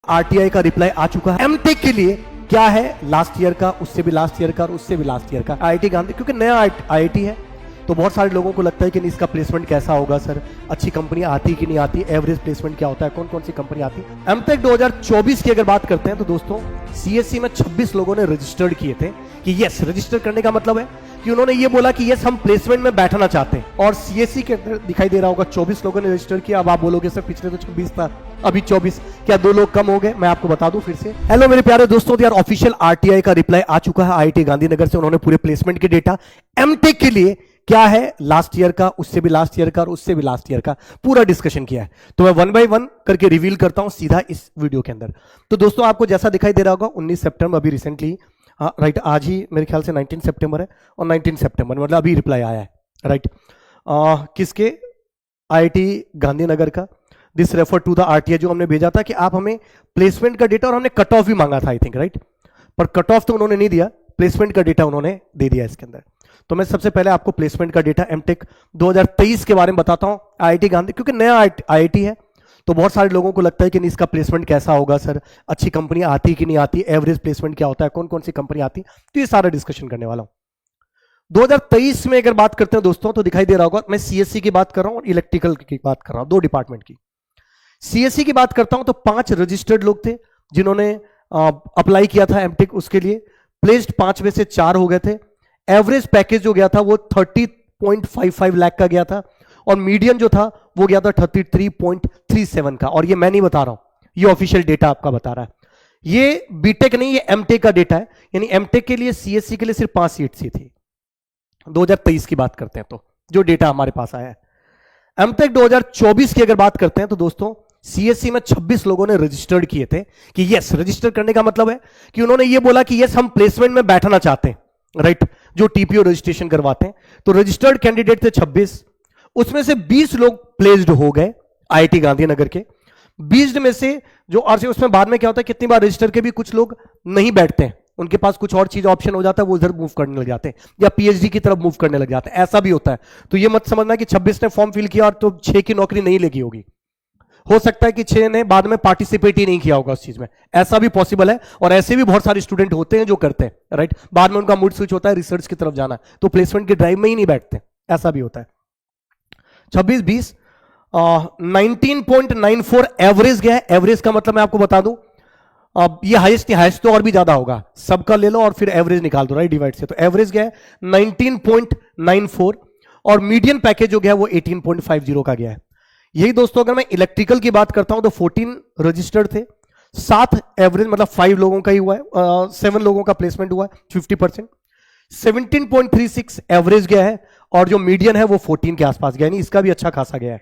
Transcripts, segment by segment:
RTI का reply आ चुका है एमटेक के लिए। क्या है लास्ट ईयर का, उससे भी लास्ट ईयर का और उससे भी लास्ट ईयर का आईआईटी गांधी, क्योंकि नया आईआईटी है तो बहुत सारे लोगों को लगता है कि इसका प्लेसमेंट कैसा होगा सर, अच्छी कंपनी आती कि नहीं आती, एवरेज प्लेसमेंट क्या होता है, कौन कौन सी कंपनी आती है। एमटेक 2024 की अगर बात करते हैं तो दोस्तों सीएससी में 26 लोगों ने रजिस्टर्ड किए थे कि यस, रजिस्टर करने का मतलब है कि उन्होंने ये बोला कि यस हम प्लेसमेंट में बैठना चाहते हैं। और सीएससी के अंदर दिखाई दे रहा होगा 24 लोगों ने रजिस्टर किया। अब आप बोलोगे सर पिछले तो 26 था, अभी 24, क्या 2 लोग कम हो गए? मैं आपको बता दूं फिर से। हेलो मेरे प्यारे दोस्तों, यार ऑफिशियल आरटीआई का रिप्लाई आ चुका है आईआईटी गांधीनगर से। उन्होंने पूरे प्लेसमेंट के डेटा एमटेक के लिए क्या है लास्ट ईयर का, उससे भी लास्ट ईयर का और उससे भी लास्ट ईयर का पूरा डिस्कशन किया है। तो मैं 1 बाय 1 करके रिवील करता हूं सीधा इस वीडियो के अंदर। तो दोस्तों आपको जैसा दिखाई दे रहा होगा 19 सितंबर अभी रिसेंटली, राइट, आज ही मेरे ख्याल से 19 सितंबर है और 19 सितंबर मतलब अभी रिप्लाई आया है, राइट। किसके? आईआईटी गांधीनगर का। This refer to the RTI, जो हमने भेजा था कि आप हमें प्लेसमेंट का डेटा, और हमने कट ऑफ भी मांगा था आई थिंक, राइट, पर कट ऑफ तो उन्होंने नहीं दिया, प्लेसमेंट का डेटा उन्होंने दे दिया इसके अंदर। तो मैं सबसे पहले आपको प्लेसमेंट का डेटा एमटेक 2023 के बारे में बताता हूं आईआईटी गांधी, क्योंकि नया आईआईटी है तो बहुत सारे लोगों को लगता है कि इसका प्लेसमेंट कैसा होगा सर, अच्छी कंपनी आती कि नहीं आती, एवरेज प्लेसमेंट क्या होता है, कौन कौन सी कंपनी आती, तो ये सारा डिस्कशन करने वाला हूं। 2023 में अगर बात करते हैं दोस्तों तो दिखाई दे रहा होगा, मैं सीएससी की बात कर रहा हूं और इलेक्ट्रिकल की बात कर रहा हूं, 2 डिपार्टमेंट की। सीएससी की बात करता हूं तो 5 रजिस्टर्ड लोग थे जिन्होंने अप्लाई किया था एमटेक, उसके लिए प्लेस्ड 5 में से 4 हो गए थे। एवरेज पैकेज जो गया था वो 30.55 लाख का गया था और मीडियन जो था वो गया था 33.37 का। और ये मैं नहीं बता रहा हूं, ये ऑफिशियल डेटा आपका बता रहा है, ये बीटेक नहीं, ये एमटेक का डेटा है। यानी एमटेक के लिए सीएससी के लिए सिर्फ 5 सीट्स ही थी 2023 की बात करते हैं तो, जो डेटा हमारे पास आया है। एमटेक 2024 की अगर बात करते हैं तो दोस्तों सीएससी में 26 लोगों ने रजिस्टर्ड किए थे कि यस, रजिस्टर करने का मतलब है कि उन्होंने ये बोला कि यस हम प्लेसमेंट में बैठना चाहते हैं, राइट, जो टीपीओ रजिस्ट्रेशन करवाते हैं। तो रजिस्टर्ड कैंडिडेट थे 26, उसमें से 20 लोग प्लेस्ड हो गए आईआईटी गांधीनगर के। 20 में से जो, और उसमें बाद में क्या होता है, कितनी बार रजिस्टर के भी कुछ लोग नहीं बैठते हैं, उनके पास कुछ और चीज ऑप्शन हो जाता है, वो उधर मूव करने लग जाते हैं या पीएचडी की तरफ मूव करने लग जाते हैं, ऐसा भी होता है। तो ये मत समझना कि 26 ने फॉर्म फिल किया और तो 6 की नौकरी नहीं लगी होगी, हो सकता है कि 6 ने बाद में पार्टिसिपेट ही नहीं किया होगा उस चीज में, ऐसा भी पॉसिबल है। और ऐसे भी बहुत सारे स्टूडेंट होते हैं जो करते हैं, राइट, बाद में उनका मूड स्विच होता है, रिसर्च की तरफ जाना है तो प्लेसमेंट के ड्राइव में ही नहीं बैठते, ऐसा भी होता है। 26 20 19.94 एवरेज गया है। एवरेज का मतलब मैं आपको बता दूं, अब ये हाईएस्ट नहीं, हाईएस्ट तो और भी ज्यादा होगा, सबका ले लो और फिर एवरेज निकाल दो, राइट, डिवाइड से। तो एवरेज गया है 19.94 और मीडियन पैकेज जो गया वो 18.50 का गया है। यही दोस्तों अगर मैं इलेक्ट्रिकल की बात करता हूं तो 14 रजिस्टर्ड थे, 7 एवरेज मतलब 5 लोगों का ही हुआ है, 7 लोगों का प्लेसमेंट हुआ है 50%। 17.36 एवरेज गया है और जो मीडियन है वो 14 के आसपास गया, नहीं इसका भी अच्छा खासा गया है।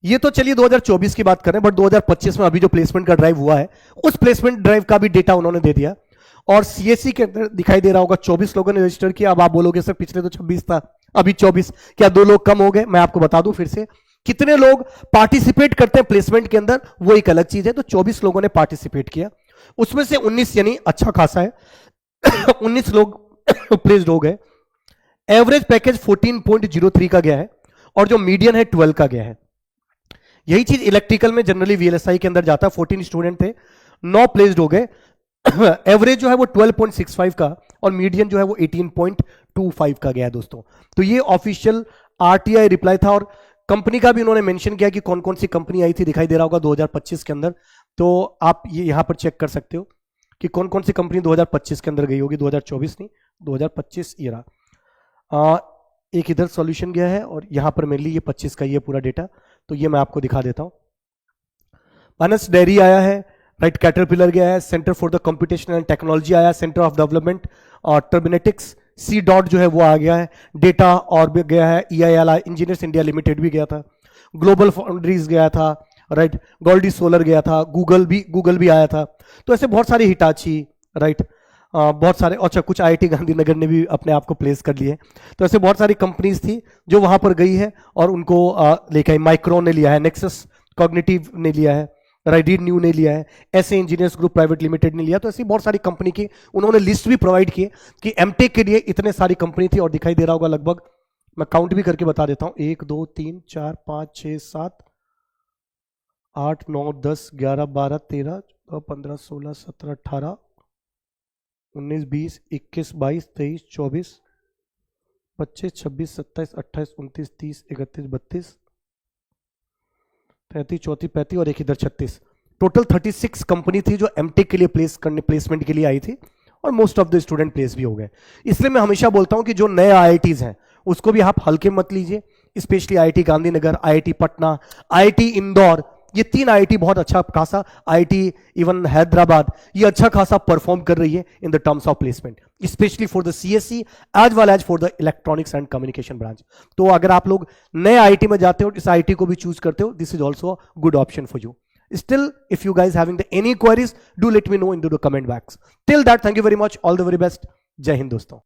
ये तो चलिए 2024 की बात कर रहे हैं, बट 2025 में अभी जो प्लेसमेंट का ड्राइव हुआ है उस प्लेसमेंट ड्राइव का भी डेटा उन्होंने दे दिया। और सीएससी के अंदर दिखाई दे रहा होगा 24 लोगों ने रजिस्टर किया। अब आप बोलोगे सर पिछले तो 26 था, अभी 24, क्या 2 लोग कम हो गए? मैं आपको बता दूं फिर से, कितने लोग पार्टिसिपेट करते हैं प्लेसमेंट के अंदर वो एक अलग चीज है। तो 24 लोगों ने पार्टिसिपेट किया, उसमें से 19 यानी अच्छा खासा है 19 लोग प्लेस्ड हो गए। एवरेज पैकेज 14.03 का गया है और जो मीडियन है 12 का गया है। यही चीज इलेक्ट्रिकल में जनरली वीएलएसआई के अंदर जाता है। 14 स्टूडेंट थे, 9 प्लेस्ड हो गए। एवरेज जो है वो 12.65 का और मीडियन जो है वो 18.25 का गया है दोस्तों। तो ये ऑफिशियल आरटीआई रिप्लाई था और कंपनी का भी उन्होंने मेंशन किया कि कौन कौन सी कंपनी आई थी, दिखाई दे रहा होगा 2025 के अंदर। तो आप ये यहां पर चेक कर सकते हो कि कौन कौन सी कंपनी 2025 के अंदर गई होगी, 2024 नहीं 2025 ये रहा। एक इधर सॉल्यूशन गया है और यहां पर मेनली ये 25 का ये पूरा डेटा, तो ये मैं आपको दिखा देता हूं। मानस डेयरी आया है, राइट, कैटरपिलर गया है, centre for the computation and technology आया, सेंटर ऑफ डेवलपमेंट और टर्बिनेटिक्स, सी डॉट जो है वो आ गया है, डेटा और भी गया है, EIL इंजीनियर्स इंडिया लिमिटेड भी गया था, ग्लोबल फाउंड्रीज गया था, राइट, गोल्डी सोलर गया था, गूगल भी आया था। तो ऐसे बहुत सारे, हिटाची, राइट, बहुत सारे, अच्छा कुछ आईआईटी गांधीनगर ने भी अपने आप को प्लेस कर लिए। तो ऐसे बहुत सारी कंपनीज थी जो वहां पर गई है और उनको लेके आई। माइक्रोन ने लिया है, नेक्सस कॉग्निटिव ने लिया है, राइडिड न्यू ने लिया है, ऐसे इंजीनियर्स ग्रुप प्राइवेट लिमिटेड ने लिया। तो ऐसी बहुत सारी कंपनी की उन्होंने लिस्ट भी प्रोवाइड की कि एमटेक के लिए इतने सारी कंपनी थी। और दिखाई दे रहा होगा लगभग, मैं काउंट भी करके बता देता हूं, 1 2 3 4 5 6 7 8 9 10 11 12 13 15 16 17 18 19 20 21 22 23 24 25 26 27 28 29 30 31 32 33 34 35 और एक इधर 36, टोटल 36 कंपनी थी जो एमटेक के लिए प्लेसमेंट के लिए आई थी और most of the student place भी हो गए। इसलिए मैं हमेशा बोलता हूं कि जो नए आईआईटीज हैं उसको भी आप हल्के मत लीजिए, specially IIT Gandhinagar, IIT Patna, IIT Indore, ये 3 आईआईटी बहुत अच्छा खासा, आईआईटी इवन हैदराबाद, ये अच्छा खासा परफॉर्म कर रही है in the terms of placement, specially for the CSC as well as for the electronics and communication branch. तो अगर आप लोग नए आईआईटी में जाते हो, इस आईआईटी को भी चूज करते हो, this is also good option for you. Still, if you guys having any queries, do let me know in the comment box. Till that, thank you very much. All the very best. Jai Hind दोस्तों।